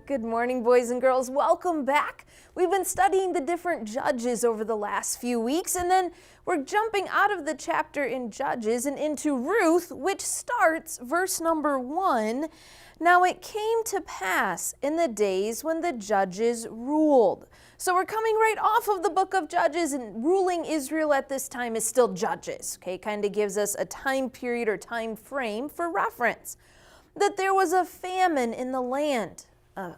Good morning, boys and girls. Welcome back. We've been studying the different judges over the last few weeks, and then we're jumping out of the chapter in Judges and into Ruth, which starts verse number 1. Now it came to pass in the days when the judges ruled. So we're coming right off of the book of Judges, and ruling Israel at this time is still Judges. Okay, kind of gives us a time period or time frame for reference. That there was a famine in the land.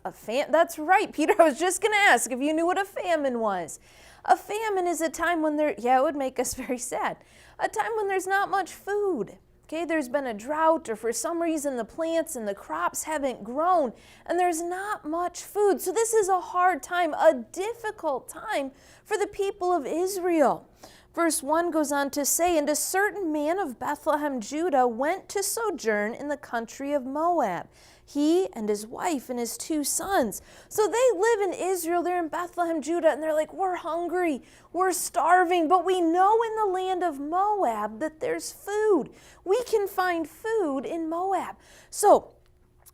That's right, Peter. I was just going to ask if you knew what a famine was. A famine is a time when it would make us very sad. A time when there's not much food. Okay, there's been a drought, or for some reason the plants and the crops haven't grown, and there's not much food. So this is a hard time, a difficult time for the people of Israel. Verse 1 goes on to say, "And a certain man of Bethlehem, Judah, went to sojourn in the country of Moab, he and his wife and his 2 sons." So they live in Israel, they're in Bethlehem, Judah, and they're like, we're hungry, we're starving, but we know in the land of Moab that there's food. We can find food in Moab. So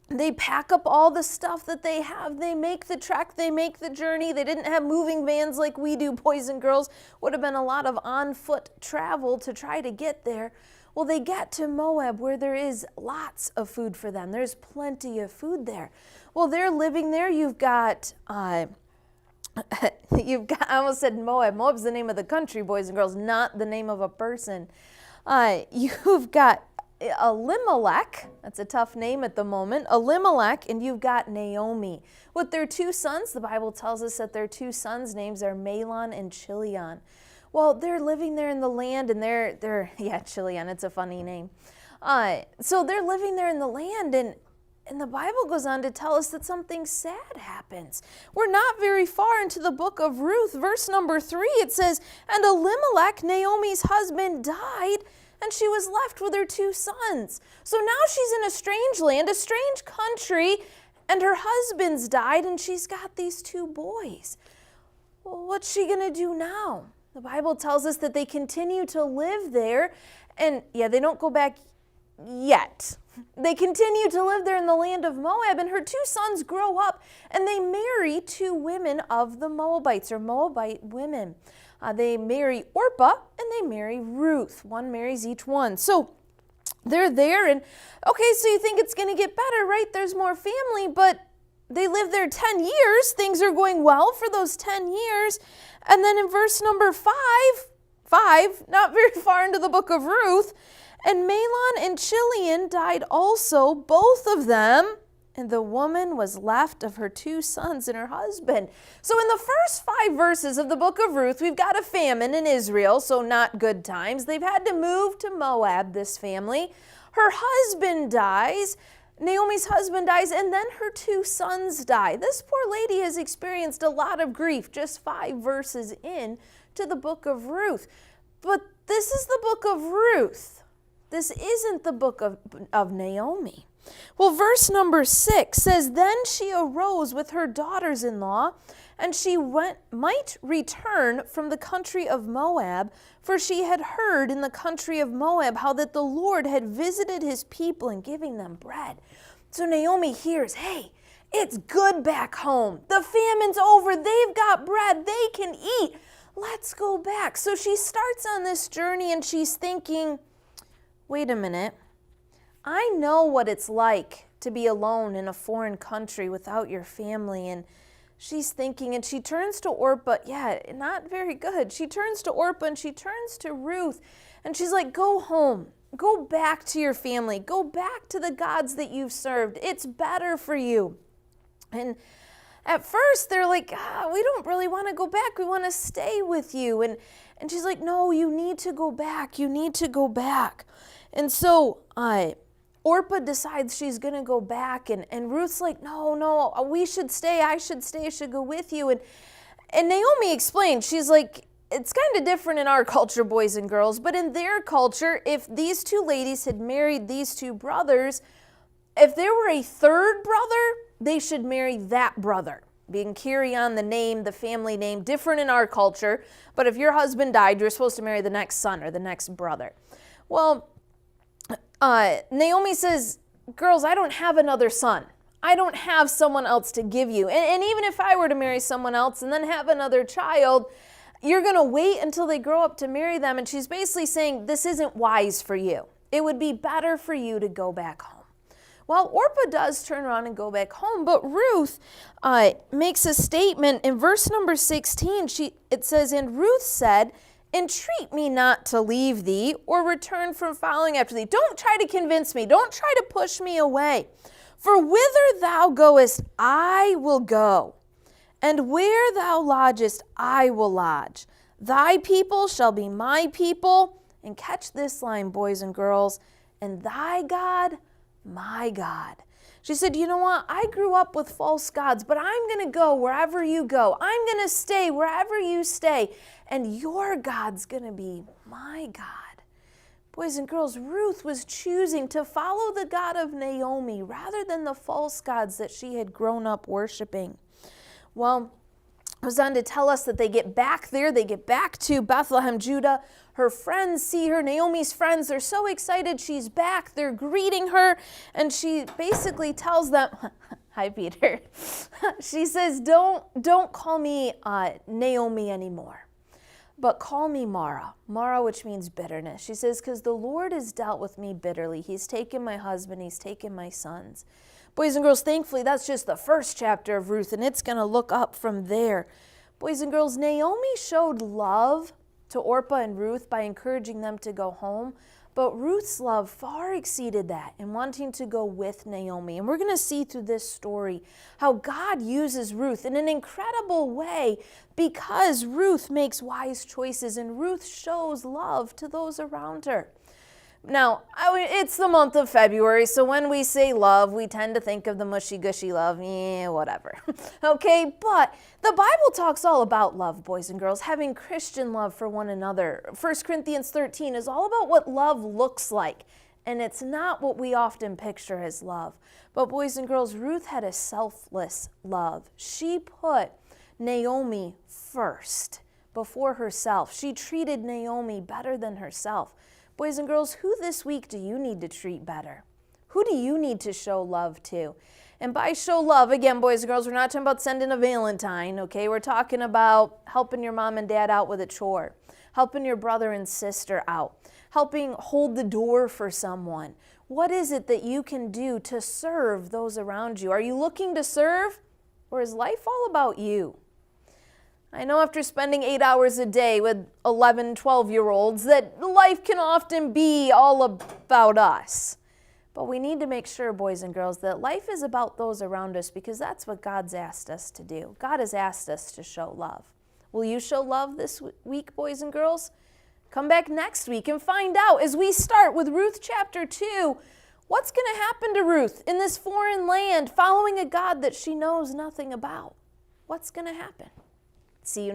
they pack up all the stuff that they have. They make the trek. They make the journey. They didn't have moving vans like we do, boys and girls. Would have been a lot of on-foot travel to try to get there. Well, they get to Moab where there is lots of food for them. There's plenty of food there. Well, they're living there. You've got, I almost said Moab. Moab's the name of the country, boys and girls, not the name of a person. You've got Elimelech, that's a tough name at the moment, Elimelech, and you've got Naomi. With their 2 sons, the Bible tells us that their 2 sons' names are Mahlon and Chilion. Well, they're living there in the land, and they're Chilion, it's a funny name. So they're living there in the land, and the Bible goes on to tell us that something sad happens. We're not very far into the book of Ruth. Verse number 3, it says, "And Elimelech, Naomi's husband, died, and she was left with her 2 sons. So now she's in a strange land, a strange country, and her husband's died, and she's got these 2 boys. Well, what's she going to do now? The Bible tells us that they continue to live there, and they don't go back yet. They continue to live there in the land of Moab, and her 2 sons grow up, and they marry 2 women of the Moabites, or Moabite women. They marry Orpah, and they marry Ruth. One marries each one. So they're there, and okay, so you think it's going to get better, right? There's more family, but they live there 10 years. Things are going well for those 10 years. And then in verse number 5, not very far into the book of Ruth, "And Mahlon and Chilion died also, both of them, and the woman was left of her 2 sons and her husband." So in the first 5 verses of the book of Ruth, we've got a famine in Israel, so not good times. They've had to move to Moab, this family. Her husband dies, Naomi's husband dies, and then her 2 sons die. This poor lady has experienced a lot of grief, just 5 verses in to the book of Ruth. But this is the book of Ruth. This isn't the book of Naomi. Well, verse number 6 says, "Then she arose with her daughters-in-law, and she might return from the country of Moab, for she had heard in the country of Moab how that the Lord had visited his people in giving them bread." So Naomi hears, hey, it's good back home. The famine's over. They've got bread. They can eat. Let's go back. So she starts on this journey, and she's thinking, wait a minute. I know what it's like to be alone in a foreign country without your family. And she's thinking, and she turns to Orpah. Not very good. She turns to Orpah, and she turns to Ruth, and she's like, go home. Go back to your family. Go back to the gods that you've served. It's better for you. And at first, they're like, we don't really want to go back. We want to stay with you. And she's like, no, you need to go back. You need to go back. And so Orpah decides she's going to go back, and Ruth's like, no, we should stay. I should stay. I should go with you. And Naomi explained, she's like, it's kind of different in our culture, boys and girls, but in their culture, if these 2 ladies had married these 2 brothers, if there were a 3rd brother, they should marry that brother. Being carry on the name, the family name, different in our culture. But if your husband died, you're supposed to marry the next son or the next brother. Well, Naomi says, girls, I don't have another son. I don't have someone else to give you. And even if I were to marry someone else and then have another child, you're going to wait until they grow up to marry them. And she's basically saying, this isn't wise for you. It would be better for you to go back home. Well, Orpah does turn around and go back home, but Ruth makes a statement in verse number 16. It says, and Ruth said, entreat me not to leave thee or return from following after thee. Don't try to convince me. Don't try to push me away. For whither thou goest, I will go, and where thou lodgest, I will lodge. Thy people shall be my people. And catch this line, boys and girls, and thy God, my God. She said, you know what? I grew up with false gods, but I'm going to go wherever you go. I'm going to stay wherever you stay. And your God's going to be my God. Boys and girls, Ruth was choosing to follow the God of Naomi rather than the false gods that she had grown up worshiping. Well, it goes on to tell us that they get back there. They get back to Bethlehem, Judah. Her friends see her, Naomi's friends. They're so excited she's back. They're greeting her. And she basically tells them, hi, Peter. She says, don't call me Naomi anymore, but call me Mara. Mara, which means bitterness. She says, because the Lord has dealt with me bitterly. He's taken my husband. He's taken my sons. Boys and girls, thankfully, that's just the first chapter of Ruth, and it's going to look up from there. Boys and girls, Naomi showed love to Orpah and Ruth by encouraging them to go home, but Ruth's love far exceeded that in wanting to go with Naomi. And we're going to see through this story how God uses Ruth in an incredible way because Ruth makes wise choices and Ruth shows love to those around her. Now, it's the month of February, so when we say love, we tend to think of the mushy-gushy love, whatever. Okay, but the Bible talks all about love, boys and girls, having Christian love for one another. 1 Corinthians 13 is all about what love looks like, and it's not what we often picture as love. But boys and girls, Ruth had a selfless love. She put Naomi first before herself. She treated Naomi better than herself. Boys and girls, who this week do you need to treat better? Who do you need to show love to? And by show love, again, boys and girls, we're not talking about sending a Valentine, okay? We're talking about helping your mom and dad out with a chore, helping your brother and sister out, helping hold the door for someone. What is it that you can do to serve those around you? Are you looking to serve, or is life all about you? I know after spending 8 hours a day with 11, 12-year-olds that life can often be all about us. But we need to make sure, boys and girls, that life is about those around us because that's what God's asked us to do. God has asked us to show love. Will you show love this week, boys and girls? Come back next week and find out as we start with Ruth chapter 2, what's going to happen to Ruth in this foreign land following a God that she knows nothing about. What's going to happen? See you next week.